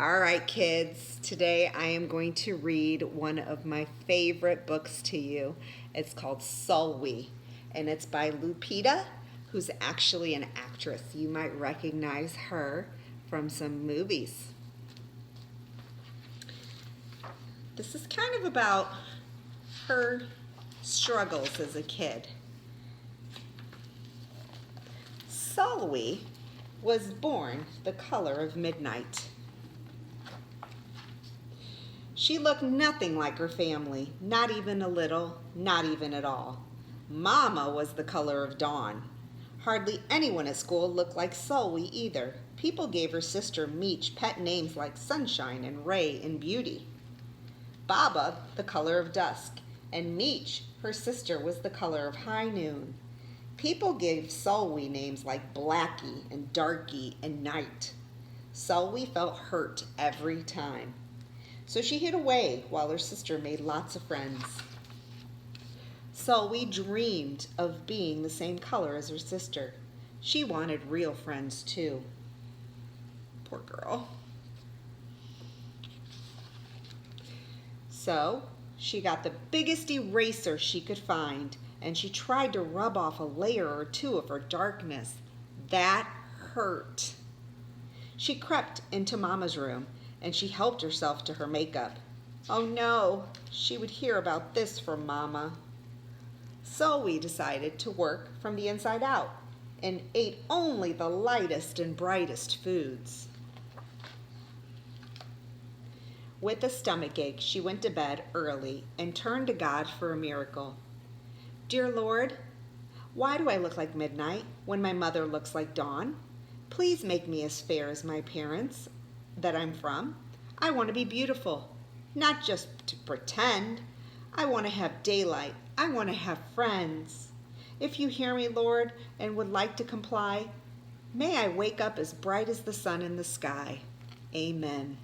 All right, kids. Today I am going to read one of my favorite books to you. It's called Sulwe, and it's by Lupita, who's actually an actress. You might recognize her from some movies. This is kind of about her struggles as a kid. Sulwe was born the color of midnight. She looked nothing like her family, not even a little, not even at all. Mama was the color of dawn. Hardly anyone at school looked like Sulwe either. People gave her sister Meech pet names like Sunshine and Ray and Beauty. Baba, the color of dusk, and Meech, her sister, was the color of high noon. People gave Sulwe names like Blackie and Darky and Night. Sulwe felt hurt every time. So she hid away while her sister made lots of friends. Sulwe dreamed of being the same color as her sister. She wanted real friends too. Poor girl. So she got the biggest eraser she could find, and she tried to rub off a layer or two of her darkness. That hurt. She crept into Mama's room, and she helped herself to her makeup. Oh no, she would hear about this from Mama. Sulwe decided to work from the inside out and ate only the lightest and brightest foods. With a stomachache, she went to bed early and turned to God for a miracle. Dear Lord, why do I look like midnight when my mother looks like dawn? Please make me as fair as my parents that I'm from. I want to be beautiful, not just to pretend. I want to have daylight. I want to have friends. If you hear me, Lord, and would like to comply, may I wake up as bright as the sun in the sky. Amen.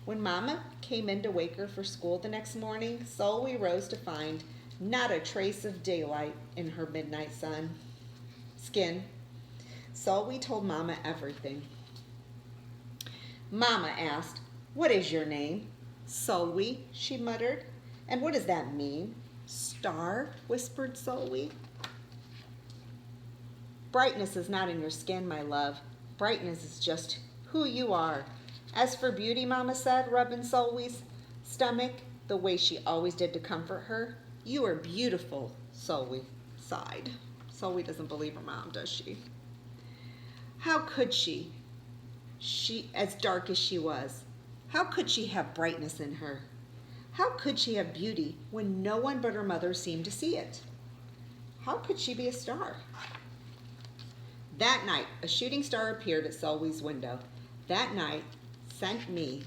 When Mama came in to wake her for school the next morning, Sulwe rose to find not a trace of daylight in her midnight skin. Sulwe told Mama everything. Mama asked, "What is your name?" "Sulwe," she muttered. "And what does that mean?" "Star," whispered Sulwe. Brightness is not in your skin, my love. Brightness is just who you are. As for beauty, Mama said, rubbing Sulwe's stomach the way she always did to comfort her, you are beautiful, Sulwe sighed. Sulwe doesn't believe her mom, does she? How could she? She, as dark as she was, how could she have brightness in her? How could she have beauty when no one but her mother seemed to see it? How could she be a star? That night, a shooting star appeared at Sulwe's window. The night sent me,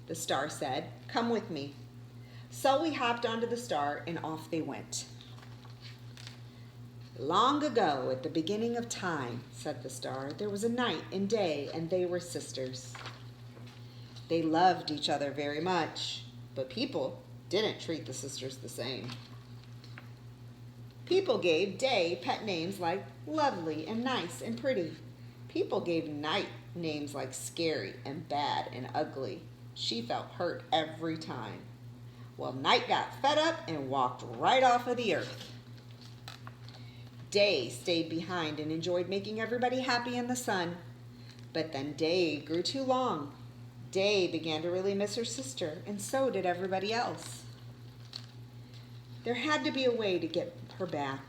the star said, "Come with me." Sulwe hopped onto the star and off they went. Long ago, at the beginning of time, said the star, there was a night and day, and they were sisters. They loved each other very much, but people didn't treat the sisters the same. People gave day pet names like lovely and nice and pretty. People gave night names like scary and bad and ugly. She felt hurt every time. Well, night got fed up and walked right off of the earth. Day stayed behind and enjoyed making everybody happy in the sun. But then day grew too long. Day began to really miss her sister, and so did everybody else. There had to be a way to get her back.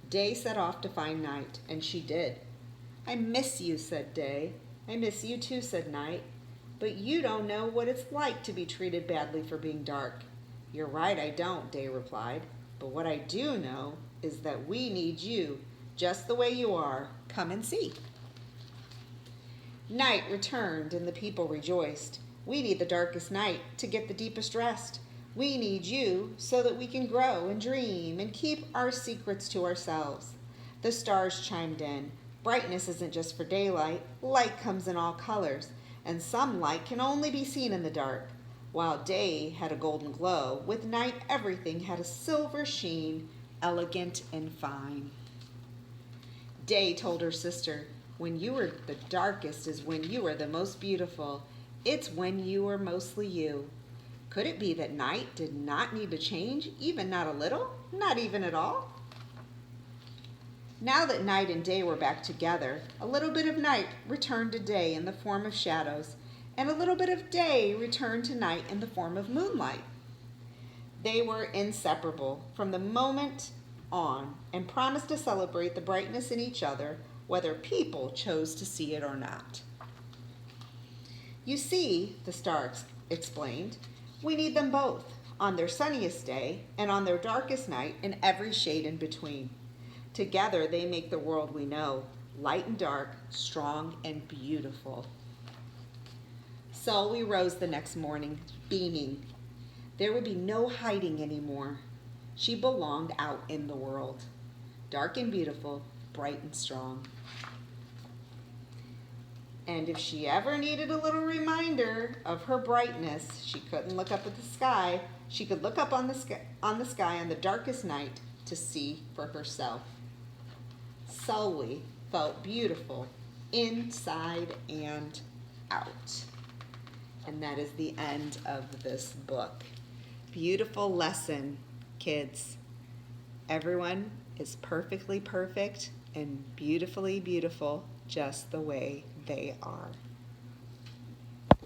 Day set off to find Night, and she did. "I miss you," said Day. "I miss you too," said Night. "But you don't know what it's like to be treated badly for being dark." "You're right, I don't," Day replied. "But what I do know is that we need you just the way you are. Come and see." Night returned and the people rejoiced. "We need the darkest night to get the deepest rest. We need you so that we can grow and dream and keep our secrets to ourselves." The stars chimed in. Brightness isn't just for daylight. Light comes in all colors, and some light can only be seen in the dark. While day had a golden glow, with night everything had a silver sheen, elegant and fine. Day told her sister, When you are the darkest is when you are the most beautiful. It's when you are mostly you. Could it be that night did not need to change, even not a little, not even at all? Now that night and day were back together, a little bit of night returned to day in the form of shadows, and a little bit of day returned to night in the form of moonlight. They were inseparable from the moment on and promised to celebrate the brightness in each other, whether people chose to see it or not. You see, the star explained, we need them both, on their sunniest day and on their darkest night, and every shade in between. Together they make the world we know, light and dark, strong and beautiful. Sulwe rose the next morning, beaming. There would be no hiding anymore. She belonged out in the world, dark and beautiful, bright and strong. And if she ever needed a little reminder of her brightness, she couldn't look up at the sky. She could look up on the sky on the darkest night to see for herself. Sulwe felt beautiful inside and out. And that is the end of this book. Beautiful lesson, kids. Everyone is perfectly perfect and beautifully beautiful just the way they are.